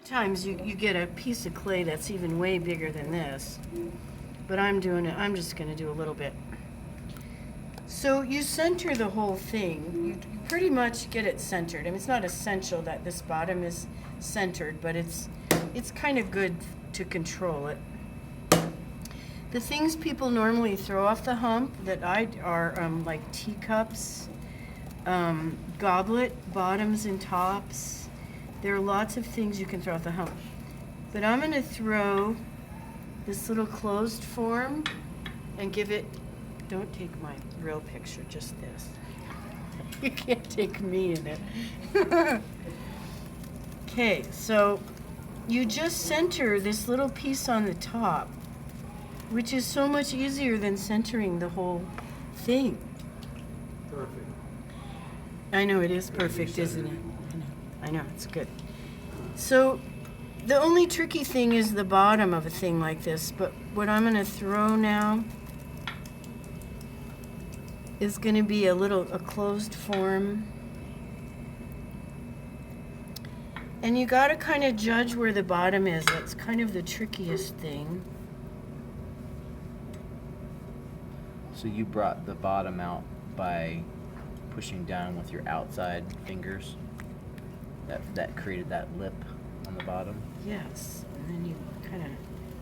Sometimes you get a piece of clay that's even way bigger than this, but I'm just going to do a little bit. So you center the whole thing. You pretty much get it centered. I mean, it's not essential that this bottom is centered, but it's kind of good to control it. The things people normally throw off the hump that are like teacups, goblet bottoms and tops. There are lots of things you can throw off the hump. But I'm going to throw this little closed form and give it, don't take my real picture, just this. You can't take me in it. Okay, so you just center this little piece on the top, which is so much easier than centering the whole thing. Perfect. I know it is perfect, isn't it? I know, it's good. So the only tricky thing is the bottom of a thing like this, but what I'm going to throw now is going to be a closed form. And you got to kind of judge where the bottom is. That's kind of the trickiest thing. So you brought the bottom out by pushing down with your outside fingers? That created that lip on the bottom? Yes, and then you kind of,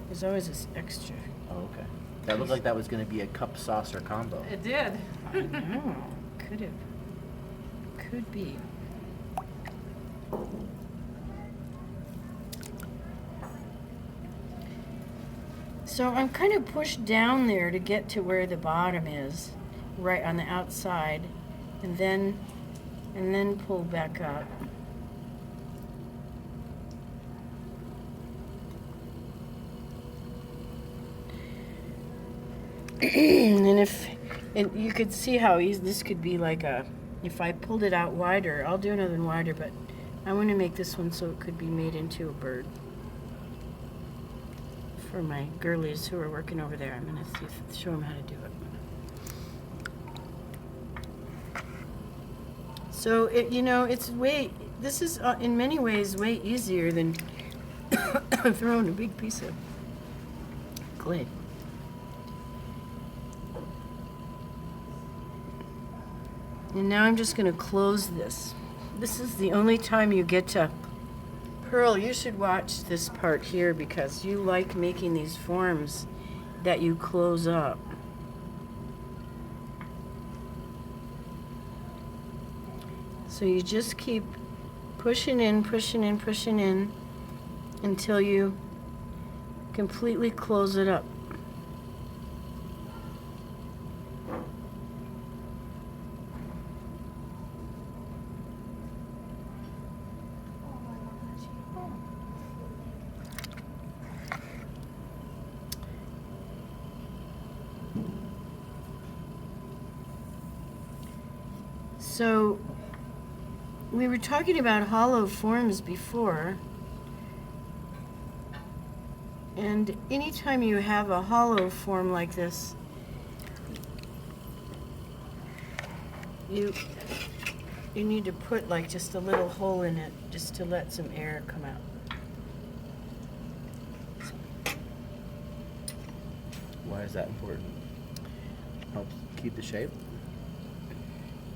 there's always this extra. Oh, okay. That looked like that was going to be a cup saucer combo. It did. I know, could be. So I'm kind of pushed down there to get to where the bottom is, right on the outside, and then pull back up. And you could see how easy this could be like if I pulled it out wider, I'll do another one wider, but I want to make this one so it could be made into a bird. For my girlies who are working over there, I'm going to show them how to do it. So, this is in many ways way easier than throwing a big piece of clay. And now I'm just going to close this. This is the only time you get to... Pearl, you should watch this part here because you like making these forms that you close up. So you just keep pushing in until you completely close it up. So we were talking about hollow forms before, and anytime you have a hollow form like this, you need to put like just a little hole in it just to let some air come out. Why is that important? Helps keep the shape?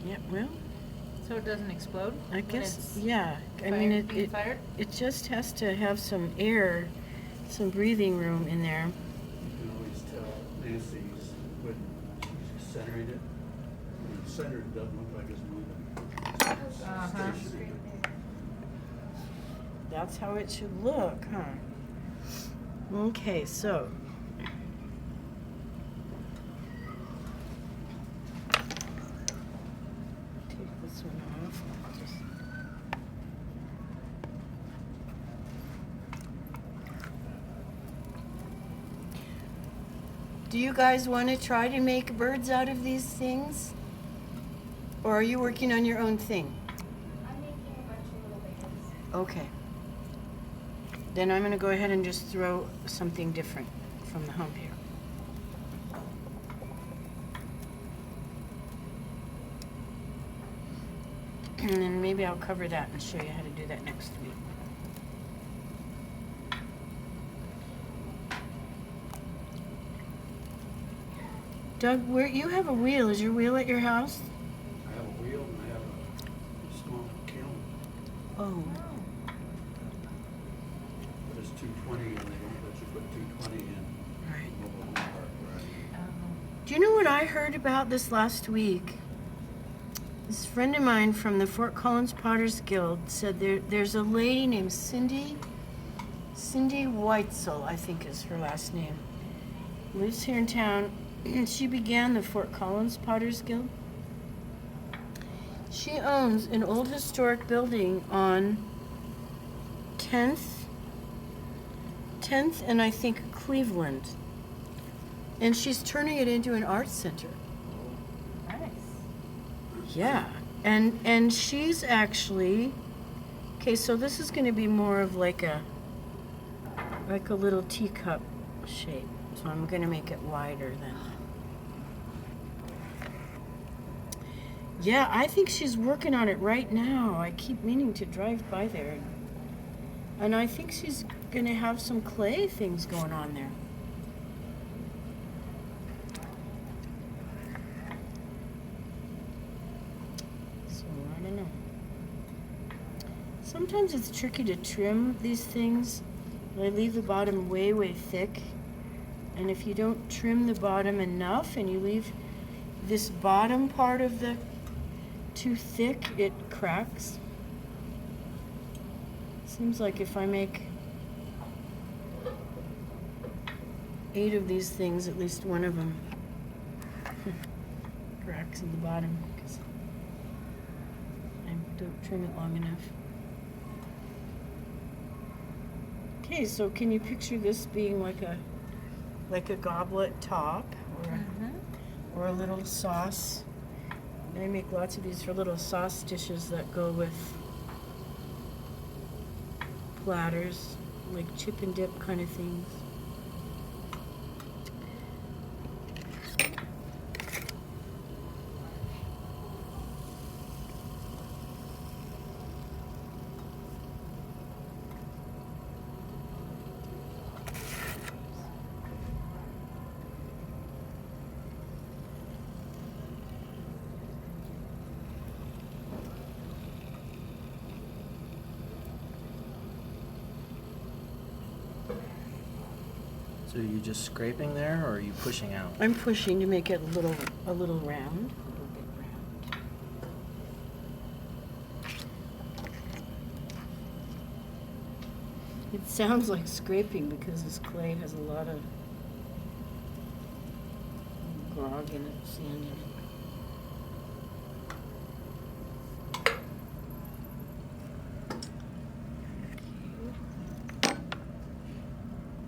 Yeah, well, So it doesn't explode? I when guess, it's yeah. I mean, being fired? it just has to have some air, some breathing room in there. You can always tell Nancy's when she's centering it. When it's centered, it doesn't look like it's moving. Uh-huh. Stationary. That's how it should look, huh? Okay, so. Take this one off. Do you guys want to try to make birds out of these things? Or are you working on your own thing? I'm making a bunch of little babies. Okay. Then I'm going to go ahead and just throw something different from the hump here. And then maybe I'll cover that and show you how to do that next week. Doug, where you have a wheel? Is your wheel at your house? I have a wheel and I have a small kiln, Oh. but it's 220 and they don't let you put 220 in Right. mobile home park where I live. Do you know what I heard about this last week? This friend of mine from the Fort Collins Potters Guild said there's a lady named Cindy Weitzel, I think is her last name. Lives here in town. She began the Fort Collins Potters Guild. She owns an old historic building on 10th and I think Cleveland. And she's turning it into an arts center. Nice. Yeah, and she's actually, okay, so this is going to be more of like a little teacup shape. So I'm going to make it wider then. Yeah, I think she's working on it right now. I keep meaning to drive by there. And I think she's going to have some clay things going on there. So, I don't know. Sometimes it's tricky to trim these things. I leave the bottom way, way thick. And if you don't trim the bottom enough and you leave this bottom part of the too thick, it cracks. Seems like if I make 8 of these things, at least one of them cracks in the bottom because I don't trim it long enough. Okay, so can you picture this being like a goblet top or a little sauce? I make lots of these for little sauce dishes that go with platters, like chip and dip kind of things. So are you just scraping there, or are you pushing out? I'm pushing to make it a little round, a little bit round. It sounds like scraping because this clay has a lot of grog in it, sand in it.